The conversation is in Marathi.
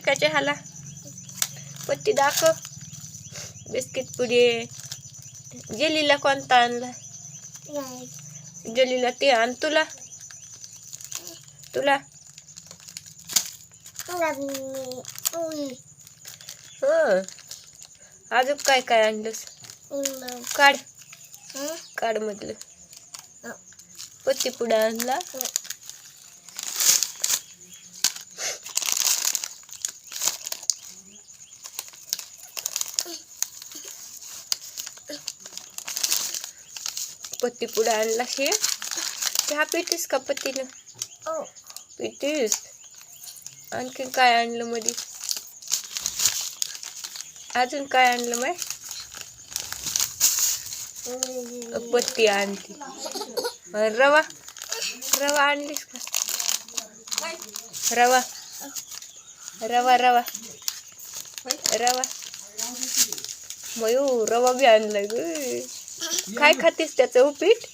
का चहाला? पत्ती दाखव. बिस्किट पुडे. जेलीला कोणता आणला? जेलीला ते आण. तुला तुला अजून काय काय आणलंस? काढ काढ मधलं. पत्ती पुडा आणला. पत्ती पुडा आणला. हे चहा पितीस का पत्तीनं? पितीस. आणखीन काय आणलं मध्ये? अजून काय आणलं माय? पत्ती आणली. रवा रवा आणलीस का? रवा रवा रवा रवा मयू रवा बी आणलाय ग. काय खातीस त्याचं उपीट?